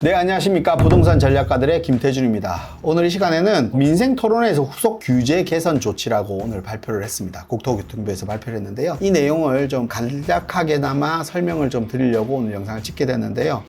네, 안녕하십니까. 부동산 전략가들의 김태준입니다. 오늘 이 시간에는 민생토론회에서 후속 규제 개선 조치라고 오늘 발표를 했습니다. 국토교통부에서 발표를 했는데요. 이 내용을 좀 간략하게나마 설명을 좀 드리려고 오늘 영상을 찍게 됐는데요.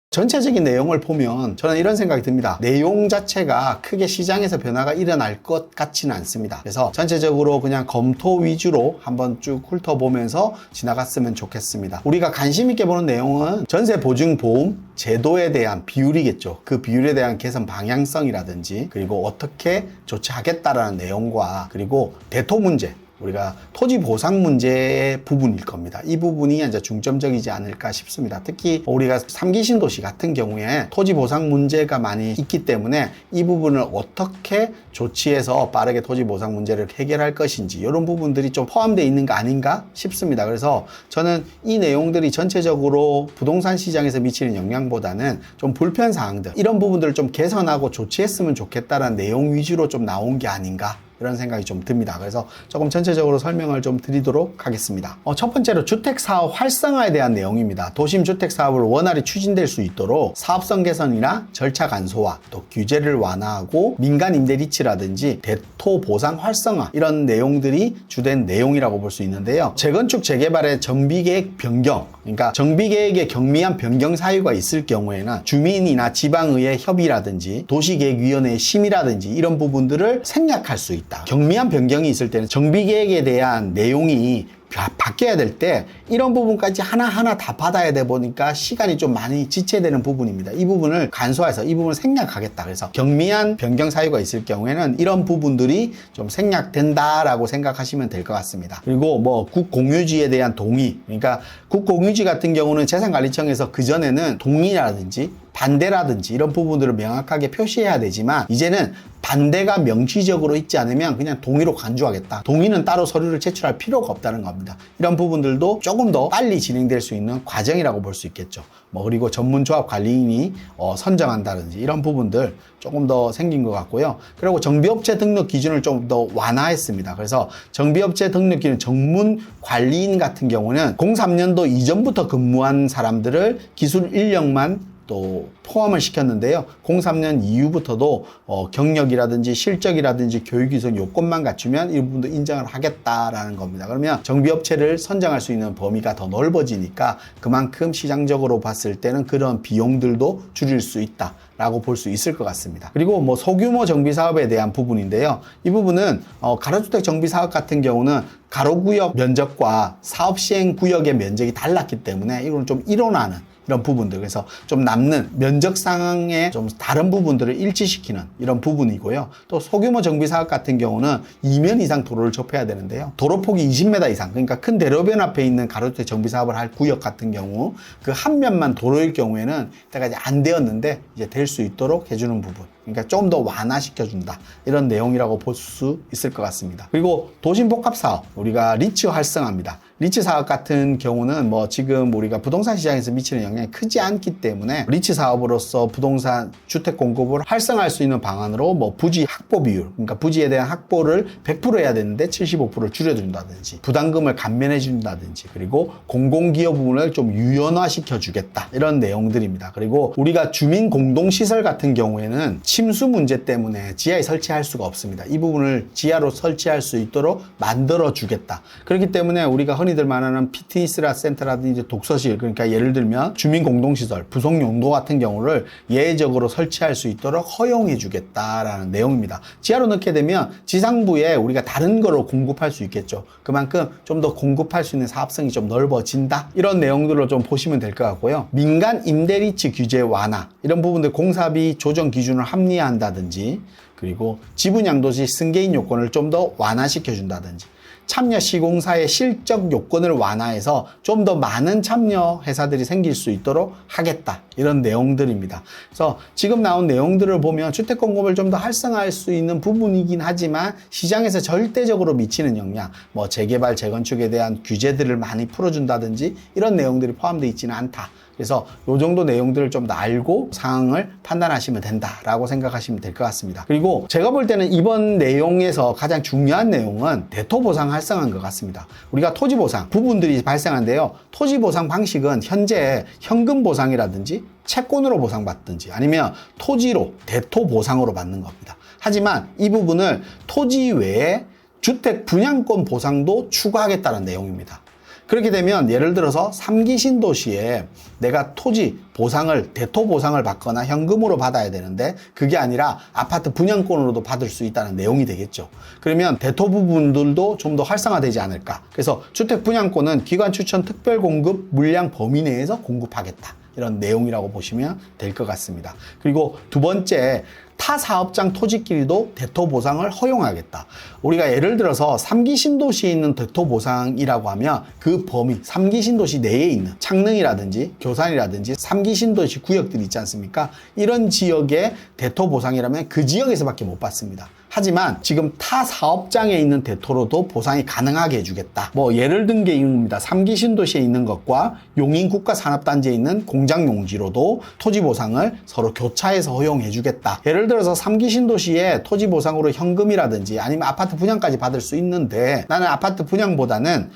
전체적인 내용을 보면 저는 이런 생각이 듭니다. 내용 자체가 크게 시장에서 변화가 일어날 것 같지는 않습니다. 그래서 전체적으로 그냥 검토 위주로 한번 쭉 훑어보면서 지나갔으면 좋겠습니다. 우리가 관심 있게 보는 내용은 전세 보증 보험 제도에 대한 비율이겠죠. 그 비율에 대한 개선 방향성이라든지 그리고 어떻게 조치하겠다라는 내용과 그리고 대토 문제, 우리가 토지 보상 문제 부분일 겁니다. 이 부분이 이제 중점적이지 않을까 싶습니다. 특히 우리가 3기 신도시 같은 경우에 토지 보상 문제가 많이 있기 때문에 이 부분을 어떻게 조치해서 빠르게 토지 보상 문제를 해결할 것인지 이런 부분들이 좀 포함되어 있는 거 아닌가 싶습니다. 그래서 저는 이 내용들이 전체적으로 부동산 시장에서 미치는 영향보다는 좀 불편 사항들 이런 부분들을 좀 개선하고 조치했으면 좋겠다는 내용 위주로 좀 나온 게 아닌가 이런 생각이 좀 듭니다. 그래서 조금 전체적으로 설명을 좀 드리도록 하겠습니다. 첫 번째로 주택사업 활성화에 대한 내용입니다. 도심 주택사업을 원활히 추진될 수 있도록 사업성 개선이나 절차 간소화, 또 규제를 완화하고 민간 임대 리츠라든지 대토 보상 활성화 이런 내용들이 주된 내용이라고 볼 수 있는데요. 재건축 재개발의 정비계획 변경, 그러니까 정비계획에 경미한 변경 사유가 있을 경우에는 주민이나 지방의회 협의라든지 도시계획위원회의 심의라든지 이런 부분들을 생략할 수 있다. 경미한 변경이 있을 때는 정비계획에 대한 내용이 바뀌어야 될 때 이런 부분까지 하나하나 다 받아야 돼 보니까 시간이 좀 많이 지체되는 부분입니다. 이 부분을 간소화해서 이 부분을 생략하겠다. 그래서 경미한 변경 사유가 있을 경우에는 이런 부분들이 좀 생략된다라고 생각하시면 될 것 같습니다. 그리고 뭐 국공유지에 대한 동의, 그러니까 국공유지 같은 경우는 재산관리청에서 그전에는 동의라든지 반대라든지 이런 부분들을 명확하게 표시해야 되지만 이제는 반대가 명시적으로 있지 않으면 그냥 동의로 간주하겠다. 동의는 따로 서류를 제출할 필요가 없다는 겁니다. 이런 부분들도 조금 더 빨리 진행될 수 있는 과정이라고 볼 수 있겠죠. 그리고 전문조합 관리인이 선정한다든지 이런 부분들 조금 더 생긴 것 같고요. 그리고 정비업체 등록 기준을 좀 더 완화했습니다. 그래서 정비업체 등록 기준 전문 관리인 같은 경우는 03년도 이전부터 근무한 사람들을 기술 인력만 또 포함을 시켰는데요. 03년 이후부터도 경력이라든지 실적이라든지 교육이선 요건만 갖추면 이 부분도 인정을 하겠다라는 겁니다. 그러면 정비업체를 선정할 수 있는 범위가 더 넓어지니까 그만큼 시장적으로 봤을 때는 그런 비용들도 줄일 수 있다. 라고 볼 수 있을 것 같습니다. 그리고 소규모 정비 사업에 대한 부분인데요. 이 부분은 가로주택 정비 사업 같은 경우는 가로구역 면적과 사업 시행 구역의 면적이 달랐기 때문에 이거는 좀 일원하는 이런 부분들, 그래서 좀 남는 면적 상황의 좀 다른 부분들을 일치시키는 이런 부분이고요. 또 소규모 정비 사업 같은 경우는 2면 이상 도로를 접해야 되는데요. 도로폭이 20m 이상, 그러니까 큰 대로변 앞에 있는 가로주택 정비 사업을 할 구역 같은 경우 그 한 면만 도로일 경우에는 이때까지 안 되었는데 이제 될 수 있도록 해주는 부분. 그러니까 좀 더 완화시켜준다. 이런 내용이라고 볼 수 있을 것 같습니다. 그리고 도심복합사업, 우리가 리츠 활성화입니다. 리츠 사업 같은 경우는 지금 우리가 부동산 시장에서 미치는 영향이 크지 않기 때문에 리츠 사업으로서 부동산 주택 공급을 활성화할 수 있는 방안으로 부지 확보 비율, 그러니까 부지에 대한 확보를 100% 해야 되는데 75%를 줄여준다든지 부담금을 감면해 준다든지 그리고 공공기업 부분을 좀 유연화시켜 주겠다. 이런 내용들입니다. 그리고 우리가 주민 공동시설 같은 경우에는 침수 문제 때문에 지하에 설치할 수가 없습니다. 이 부분을 지하로 설치할 수 있도록 만들어 주겠다. 그렇기 때문에 우리가 흔히들 말하는 피트니스 센터라든지 독서실, 그러니까 예를 들면 주민 공동시설, 부속 용도 같은 경우를 예외적으로 설치할 수 있도록 허용해 주겠다라는 내용입니다. 지하로 넣게 되면 지상부에 우리가 다른 거로 공급할 수 있겠죠. 그만큼 좀 더 공급할 수 있는 사업성이 좀 넓어진다. 이런 내용들을 좀 보시면 될 것 같고요. 민간 임대리츠 규제 완화, 이런 부분들 공사비 조정 기준을 합리화한다든지 그리고 지분양도시 승계인 요건을 좀 더 완화시켜 준다든지 참여 시공사의 실적 요건을 완화해서 좀 더 많은 참여 회사들이 생길 수 있도록 하겠다. 이런 내용들입니다. 그래서 지금 나온 내용들을 보면 주택 공급을 좀 더 활성화할 수 있는 부분이긴 하지만 시장에서 절대적으로 미치는 영향, 재개발, 재건축에 대한 규제들을 많이 풀어준다든지 이런 내용들이 포함되어 있지는 않다. 그래서 이 정도 내용들을 좀 더 알고 상황을 판단하시면 된다라고 생각하시면 될 것 같습니다. 그리고 제가 볼 때는 이번 내용에서 가장 중요한 내용은 대토보상 활성화인 것 같습니다. 우리가 토지보상 부분들이 발생한데요. 토지보상 방식은 현재 현금보상이라든지 채권으로 보상받든지 아니면 토지로 대토보상으로 받는 겁니다. 하지만 이 부분을 토지 외에 주택 분양권 보상도 추가하겠다는 내용입니다. 그렇게 되면 예를 들어서 3기 신도시에 내가 토지 보상을 대토 보상을 받거나 현금으로 받아야 되는데 그게 아니라 아파트 분양권으로도 받을 수 있다는 내용이 되겠죠. 그러면 대토 부분들도 좀 더 활성화되지 않을까. 그래서 주택 분양권은 기관 추천 특별 공급 물량 범위 내에서 공급하겠다. 이런 내용이라고 보시면 될 것 같습니다. 그리고 두 번째, 타 사업장 토지끼리도 대토 보상을 허용하겠다. 우리가 예를 들어서 3기 신도시에 있는 대토 보상이라고 하면 그 범위, 3기 신도시 내에 있는 창릉이라든지 교산이라든지 3기 신도시 구역들이 있지 않습니까? 이런 지역의 대토 보상이라면 그 지역에서밖에 못 받습니다. 하지만 지금 타 사업장에 있는 대토로도 보상이 가능하게 해주겠다. 뭐 예를 든 게 이겁니다. 3기 신도시에 있는 것과 용인 국가산업단지에 있는 공장 용지로도 토지 보상을 서로 교차해서 허용해주겠다. 예를 들어서 3기 신도시에 토지 보상으로 현금이라든지 아니면 아파트 분양까지 받을 수 있는데 나는 아파트 분양보다는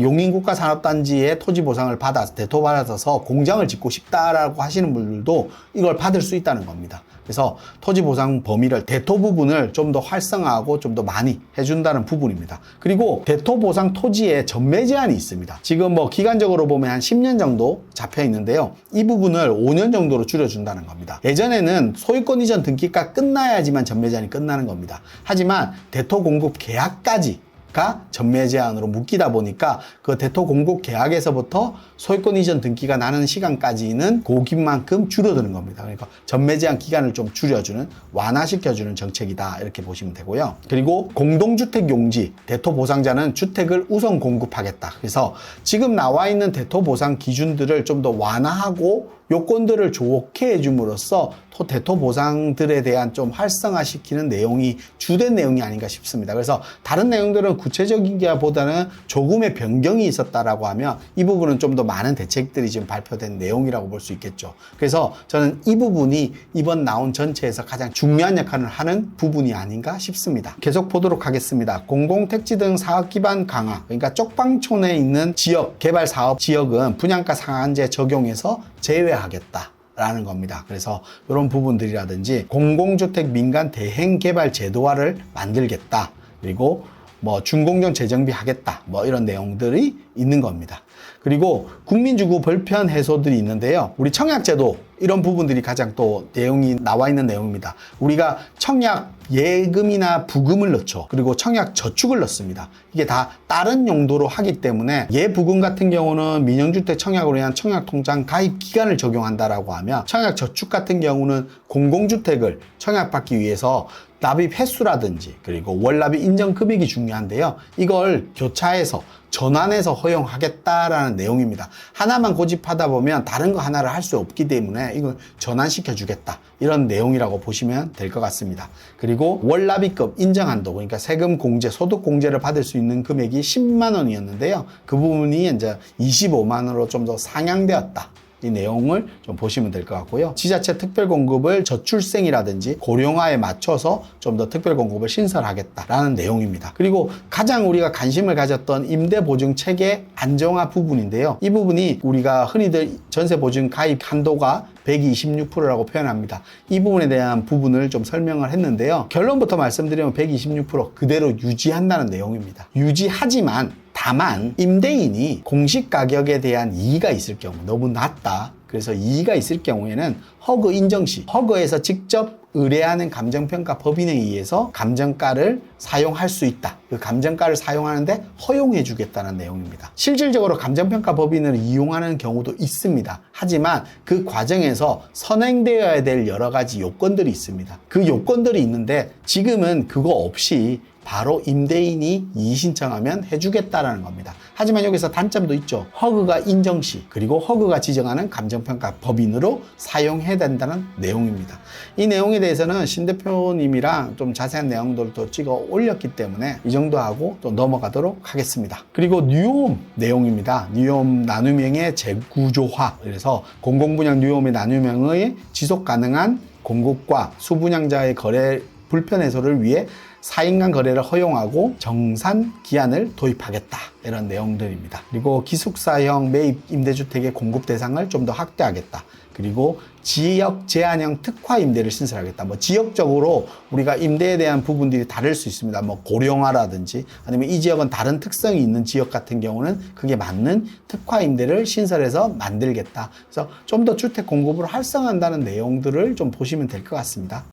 용인 국가산업단지에 토지 보상을 받아서 대토 받아서 공장을 짓고 싶다라고 하시는 분들도 이걸 받을 수 있다는 겁니다. 그래서 토지 보상 범위를 대토 부분을 좀 더 활성화하고 좀 더 많이 해준다는 부분입니다. 그리고 대토 보상 토지에 전매 제한이 있습니다. 지금 뭐 기간적으로 보면 한 10년 정도 잡혀 있는데요. 이 부분을 5년 정도로 줄여준다는 겁니다. 예전에는 소유권 이전 등기가 끝나야지만 전매 제한이 끝나는 겁니다. 하지만 대토 공급 계약까지 가 전매 제한으로 묶이다 보니까 그 대토 공급 계약에서부터 소유권 이전 등기가 나는 시간까지는 고기만큼 줄어드는 겁니다. 그러니까 전매 제한 기간을 좀 줄여주는, 완화시켜주는 정책이다 이렇게 보시면 되고요. 그리고 공동주택 용지 대토 보상자는 주택을 우선 공급하겠다. 그래서 지금 나와 있는 대토 보상 기준들을 좀 더 완화하고 요건들을 좋게 해줌으로써 대토 보상들에 대한 좀 활성화시키는 내용이 주된 내용이 아닌가 싶습니다. 그래서 다른 내용들은 구체적인 게보다는 조금의 변경이 있었다라고 하면 이 부분은 좀 더 많은 대책들이 지금 발표된 내용이라고 볼 수 있겠죠. 그래서 저는 이 부분이 이번 나온 전체에서 가장 중요한 역할을 하는 부분이 아닌가 싶습니다. 계속 보도록 하겠습니다. 공공택지 등 사업 기반 강화, 그러니까 쪽방촌에 있는 지역, 개발 사업 지역은 분양가 상한제 적용해서 제외하겠다. 라는 겁니다. 그래서 이런 부분들이라든지 공공주택 민간 대행 개발 제도화를 만들겠다. 그리고 뭐 준공정 재정비 하겠다. 뭐 이런 내용들이 있는 겁니다. 그리고 국민주거 불편 해소들이 있는데요. 우리 청약제도 이런 부분들이 가장 또 내용이 나와 있는 내용입니다. 우리가 청약 예금이나 부금을 넣죠. 그리고 청약 저축을 넣습니다. 이게 다 다른 용도로 하기 때문에 예부금 같은 경우는 민영주택 청약으로 인한 청약통장 가입 기간을 적용한다라고 하면 청약 저축 같은 경우는 공공주택을 청약받기 위해서 납입 횟수라든지 그리고 월납입 인정 금액이 중요한데요. 이걸 교차해서 전환해서 허용하겠다라는 내용입니다. 하나만 고집하다 보면 다른 거 하나를 할 수 없기 때문에 이걸 전환시켜 주겠다. 이런 내용이라고 보시면 될 것 같습니다. 그리고 월납입금 인정한도, 그러니까 세금 공제, 소득 공제를 받을 수 있는 금액이 10만 원이었는데요. 그 부분이 이제 25만 원으로 좀 더 상향되었다. 이 내용을 좀 보시면 될 것 같고요. 지자체 특별공급을 저출생이라든지 고령화에 맞춰서 좀 더 특별공급을 신설하겠다라는 내용입니다. 그리고 가장 우리가 관심을 가졌던 임대보증체계 안정화 부분인데요. 이 부분이 우리가 흔히들 전세보증 가입 한도가 126%라고 표현합니다. 이 부분에 대한 부분을 좀 설명을 했는데요. 결론부터 말씀드리면 126% 그대로 유지한다는 내용입니다. 유지하지만 다만 임대인이 공시가격에 대한 이의가 있을 경우, 너무 낮다, 그래서 이의가 있을 경우에는 허그 인정 시 허그에서 직접 의뢰하는 감정평가 법인에 의해서 감정가를 사용할 수 있다. 그 감정가를 사용하는데 허용해 주겠다는 내용입니다. 실질적으로 감정평가 법인을 이용하는 경우도 있습니다. 하지만 그 과정에서 선행되어야 될 여러 가지 요건들이 있습니다. 그 요건들이 있는데 지금은 그거 없이 바로 임대인이 이의 신청하면 해주겠다라는 겁니다. 하지만 여기서 단점도 있죠. 허그가 인정 시 그리고 허그가 지정하는 감정평가 법인으로 사용해야 된다는 내용입니다. 이 내용에 대해서는 신 대표님이랑 좀 자세한 내용들도 찍어 올렸기 때문에 이 정도 하고 또 넘어가도록 하겠습니다. 그리고 뉴홈 내용입니다. 뉴홈 나눔형의 재구조화. 그래서 공공분양 뉴홈의 나눔형의 지속 가능한 공급과 수분양자의 거래 불편 해소를 위해 4인간 거래를 허용하고 정산 기한을 도입하겠다. 이런 내용들입니다. 그리고 기숙사형 매입 임대주택의 공급 대상을 좀 더 확대하겠다. 그리고 지역 제한형 특화 임대를 신설하겠다. 뭐 지역적으로 우리가 임대에 대한 부분들이 다를 수 있습니다. 뭐 고령화라든지 아니면 이 지역은 다른 특성이 있는 지역 같은 경우는 그게 맞는 특화 임대를 신설해서 만들겠다. 그래서 좀 더 주택 공급을 활성화한다는 내용들을 좀 보시면 될 것 같습니다.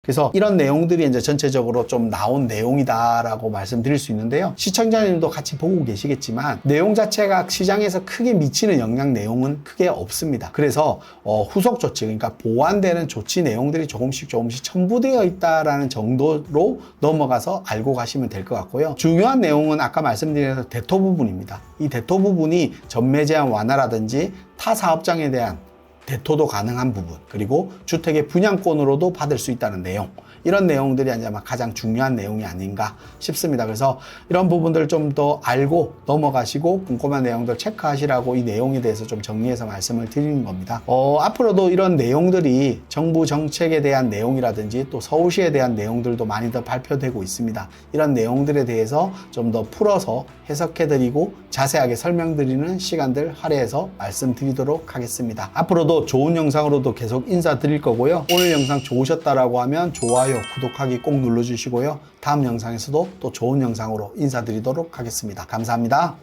그래서 이런 내용들이 이제 전체적으로 좀 나온 내용이다라고 말씀드릴 수 있는데요. 시청자님도 같이 보고 계시겠지만 내용 자체가 시장에서 크게 미치는 영향 내용은 크게 없습니다. 그래서 후속 조치, 그러니까 보완되는 조치 내용들이 조금씩 첨부되어 있다라는 정도로 넘어가서 알고 가시면 될 것 같고요. 중요한 내용은 아까 말씀드린 대토 부분입니다. 이 대토 부분이 전매 제한 완화라든지 타 사업장에 대한 대토도 가능한 부분, 그리고 주택의 분양권으로도 받을 수 있다는 내용, 이런 내용들이 아마 가장 중요한 내용이 아닌가 싶습니다. 그래서 이런 부분들을 좀 더 알고 넘어가시고 꼼꼼한 내용들 체크하시라고 이 내용에 대해서 좀 정리해서 말씀을 드리는 겁니다. 앞으로도 이런 내용들이 정부 정책에 대한 내용이라든지 또 서울시에 대한 내용들도 많이 더 발표되고 있습니다. 이런 내용들에 대해서 좀 더 풀어서 해석해드리고 자세하게 설명드리는 시간들 할애해서 말씀드리도록 하겠습니다. 앞으로도 좋은 영상으로도 계속 인사드릴 거고요. 오늘 영상 좋으셨다라고 하면 좋아요, 구독하기 꼭 눌러주시고요. 다음 영상에서도 또 좋은 영상으로 인사드리도록 하겠습니다. 감사합니다.